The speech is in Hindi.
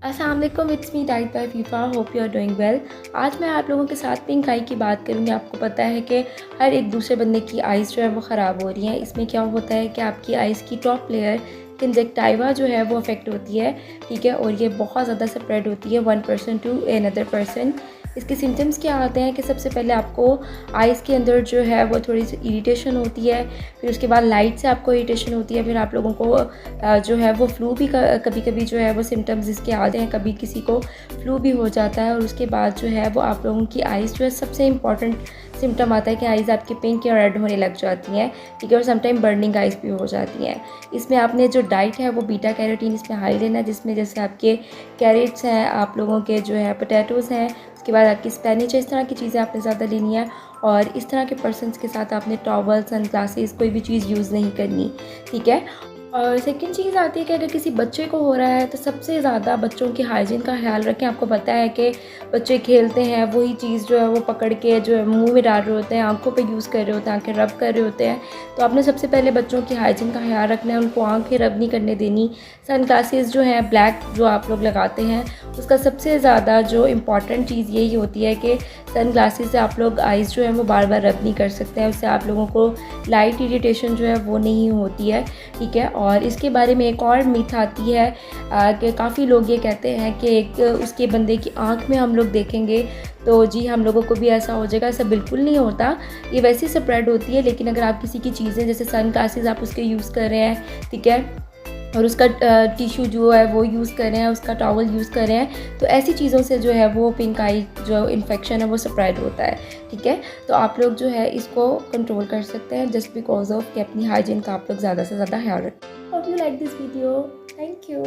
अस्सलाम वालेकुम, it's me diet by Fifa. Hope you are doing well. आज मैं आप लोगों के साथ पिंक आई की बात करूँगी। आपको पता है कि हर एक दूसरे बंदे की आइज़ जो है वो ख़राब हो रही हैं। इसमें क्या होता है कि आपकी आइज़ की टॉप लेयर कंजक्टिवा जो है वो अफेक्ट होती है, ठीक है, और ये बहुत ज़्यादा स्प्रेड होती है one person to another person. इसके सिम्टम्स क्या आते हैं कि सबसे पहले आपको आइज़ के अंदर जो है वो थोड़ी सी इरिटेशन होती है, फिर उसके बाद लाइट से आपको इरिटेशन होती है, फिर आप लोगों को जो है वो फ्लू भी कभी कभी जो है वो सिम्टम्स इसके आते हैं, कभी किसी को फ्लू भी हो जाता है। और उसके बाद जो है वो आप लोगों की आइज़ जो है सबसे इम्पॉर्टेंट सिम्टम आता है कि आइज़ आपकी पिंक या रेड होने लग जाती हैं, ठीक है, और समटाइम बर्निंग आइज़ भी हो जाती हैं। इसमें आपने जो डाइट है वो बीटा कैरोटीन इसमें हाई लेना है, जिसमें जैसे आपके कैरेट्स हैं, आप लोगों के जो है पोटैटोज़ हैं, उसके बाद आपकी स्पेनिच है, इस तरह की चीज़ें आपने ज़्यादा लेनी है। और इस तरह के पर्सनस के साथ आपने टॉवल, सन ग्लासेस, कोई भी चीज़ यूज़ नहीं करनी, ठीक है। और सेकंड चीज़ आती है कि अगर किसी बच्चे को हो रहा है तो सबसे ज़्यादा बच्चों की हाइजीन का ख्याल रखें। आपको पता है कि बच्चे खेलते हैं, वही चीज़ जो है वो पकड़ के जो है मुंह में डाल रहे होते हैं, आंखों पे यूज़ कर रहे होते हैं, आंखें रब कर रहे होते हैं। तो आपने सबसे पहले बच्चों की हाइजीन का ख्याल रखना है, उनको आंखें रब नहीं करने देनी। सन ग्लासेस जो हैं ब्लैक जो आप लोग लगाते हैं, उसका सबसे ज़्यादा जो इम्पॉर्टेंट चीज़ यही होती है कि सन ग्लासेस से आप लोग आइज़ जो है वो बार बार रब नहीं कर सकते हैं, उससे आप लोगों को लाइट इरिटेशन जो है वो नहीं होती है, ठीक है। और इसके बारे में एक और मिथ आती है कि काफ़ी लोग ये कहते हैं कि एक उसके बंदे की आंख में हम लोग देखेंगे तो जी हम लोगों को भी ऐसा हो जाएगा। ऐसा बिल्कुल नहीं होता, ये वैसे स्प्रेड होती है। लेकिन अगर आप किसी की चीज़ें जैसे सन ग्लासेस आप उसके यूज़ कर रहे हैं, ठीक है, और उसका टिश्यू जो है वो यूज़ कर रहे हैं, उसका टॉवल यूज़ कर रहे हैं, तो ऐसी चीज़ों से जो है वो पिंक आई जो इन्फेक्शन है वो स्प्रेड होता है, ठीक है। तो आप लोग जो है इसको कंट्रोल कर सकते हैं जस्ट बिकॉज ऑफ कि अपनी हाइजीन का आप लोग ज़्यादा से ज़्यादा ख्याल रखें। Hope you like this video, thank you.